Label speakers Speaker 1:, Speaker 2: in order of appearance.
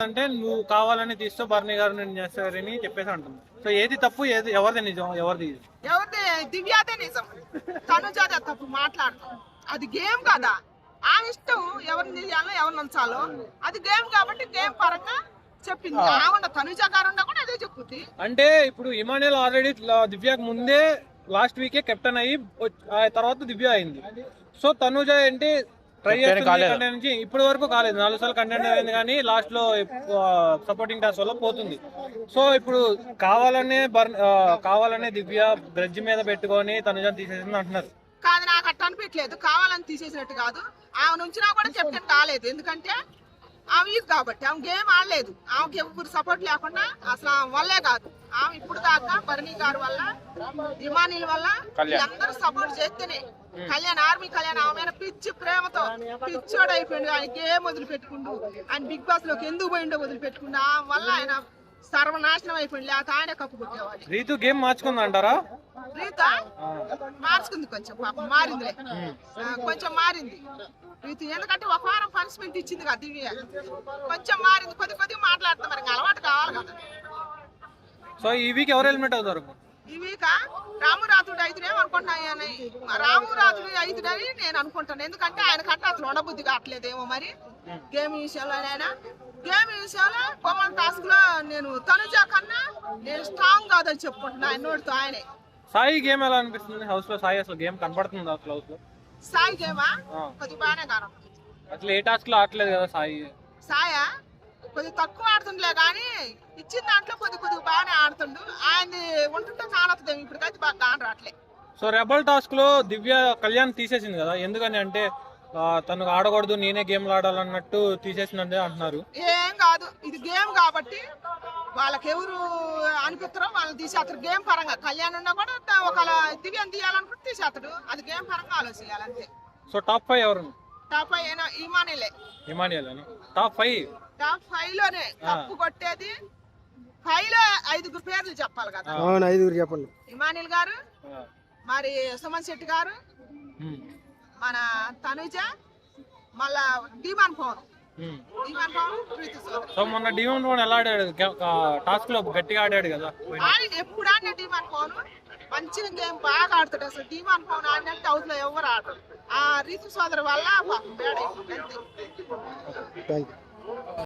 Speaker 1: అంటే నువ్వు కావాలని తీస్తూ భరణి గారు నేను చేస్తారని చెప్పేసి అంటుంది. సో ఏది తప్పు, ఏది ఎవరిది నిజం, ఎవరిది
Speaker 2: దివ్యాదే నిజం, తనుజాదే తప్పు మాట్లాడతాం. అది గేమ్ కదా, ఆ ఇష్టం ఎవరిని తీయాలో ఎవరిని ఉంచాలో, అది గేమ్ కాబట్టి గేమ్ పరంగా చెప్పింది. తనుజ గారు కూడా అదే చెప్పుద్ది.
Speaker 1: అంటే ఇప్పుడు ఇమానుయల్ ఆల్రెడీ దివ్యాకి ముందే లాస్ట్ వీకే కెప్టెన్ అయ్యి తర్వాత దివ్య అయింది. సో తనుజ ఏంటి ట్రై చేస్తుంది నుంచి ఇప్పటి వరకు కాలేదు. 4 సార్లు కంటెంట్ అయింది కానీ లాస్ట్ లో సపోర్టింగ్ టాస్క్ వల్ల పోతుంది. సో ఇప్పుడు కావాలనే దివ్య గ్రడ్జ్ మీద పెట్టుకొని తనుజని తీసేసింది అంటున్నారు.
Speaker 2: కాదు, నాకు అట్ట అనిపించలేదు. కావాలని తీసేసినట్టు కాదు, ఆమె నుంచినా కూడా కెప్టెన్ కాలేదు. ఎందుకంటే ఆమె ఇది కాబట్టి, ఆమె గేమ్ ఆడలేదు. ఆమెకి ఎవరు సపోర్ట్ లేకుండా అసలు ఆమె వల్లే కాదు. ఆమె ఇప్పుడు దాకా భరణి గారి వల్ల, ఇమానీల వల్ల అందరూ సపోర్ట్ చేస్తేనే కళ్యాణ్ ఆమె మీద పిచ్చి ప్రేమతో పిచ్చోడు అయిపోయిండు. ఆయన గేమ్ వదిలిపెట్టుకుంటూ, ఆయన బిగ్ బాస్ లోకి ఎందుకు పోయిండో వదిలిపెట్టుకుంటూ ఆమె వల్ల ఆయన సర్వనాశనం అయిపోయింది. లేకపోతే ఆయన కప్పు కొట్టేవాళ్ళు.
Speaker 1: రీతు గేమ్ మార్చుకుంది అంటారా?
Speaker 2: రీత మార్చుకుంది, కొంచెం పాపం మారిందిలే, కొంచెం మారింది రీతు. ఎందుకంటే ఒక వారం పనిష్మెంట్ ఇచ్చింది కదా దివ్య, కొంచెం మారింది. కొద్దిగా మాట్లాడుతుంది, మరి అలవాటు కావాలి కదా.
Speaker 1: సో ఈ వీక్ ఎవరు హెల్మెట్ అవుతారు?
Speaker 2: ఈ వీక్ రామురాజుడు అయితేనే అనుకుంటున్నాయని, రామురాజుడు అయితేనని నేను అనుకుంటాను. ఎందుకంటే ఆయన కట్ట అసలు ఉండబుద్ధి కావట్లేదేమో మరి గేమ్ విషయంలోనైనా. గేమ్ విషయంలో కొమ్మల టాస్క్ లో నేను తనుజ కన్నా నేను స్ట్రాంగ్ కాదని చెప్పుకుంటున్నా ఆయన నోటితో ఆయనే.
Speaker 1: సాయి గేమ్ ఎలా అనిపిస్తుంది హౌస్ లో? సాయి అసలు గేమ్ కనపడుతుంది అసలు హౌస్ లో?
Speaker 2: సాయి గేమా కొద్దిగా బాగానే కాను,
Speaker 1: అసలు ఏ టాస్క్ లో ఆడలేదు కదా
Speaker 2: సాయా కొద్దిగా తక్కువ ఆడుతుండలే కానీ ఇచ్చిన దాంట్లో కొద్దిగా బాగానే ఆడుతుండు. ఆయన్ని ఉంటుంటే కానొస్తుంది, ఇప్పటికైతే బాగా కాని రావట్లే.
Speaker 1: సో రెబల్ టాస్క్ లో దివ్య కళ్యాణ్ తీసేసింది కదా, ఎందుకని అంటే తను ఆడకూడదు నేనే గేమ్ ఆడాలన్నట్టు తీసేసిందంటే అంటున్నారు.
Speaker 2: ఏం కాదు, ఇది గేమ్ కాబట్టి వాళ్ళకి ఎవరు అనిపిస్తారో వాళ్ళని తీసేస్తారు. గేమ్ పరంగా కళ్యాణ్ ఉన్నా కూడా ఒకవేళ దివ్యం తీయాలనుకుంటే తీసేస్తాడు. అది గేమ్ పరంగా ఆలోచించాలి అంతే.
Speaker 1: సో టాప్ 5 ఎవరు?
Speaker 2: టాప్ 5 ఇమానియలే.
Speaker 1: టాప్
Speaker 2: 5 లోనే కప్పు కొట్టేది. 5 లో 5 పేర్లు చెప్పాలి కదా.
Speaker 3: అవును, 5 చెప్పండి.
Speaker 2: ఇమానియల్ గారు, మరి సుమన్ శెట్టి గారు, మన తనుజ, మళ్ళా డిమాన్ పవన్.
Speaker 1: సో మొన్న డిమాన్ పవన్ ఎలా ఆడాడు టాస్క్ లో? గట్టిగా ఆడాడు కదా.
Speaker 2: ఎప్పుడు ఆడిన డిమాన్ పవన్ మంచిగా గేమ్ బాగా ఆడుతాడు. అసలు డిమాన్ పవన్ ఆడినట్టు అవుట్ లో ఎవరు ఆడరు. ఆ రీతు సోదరు వల్ల బేడ అయిపోయింది.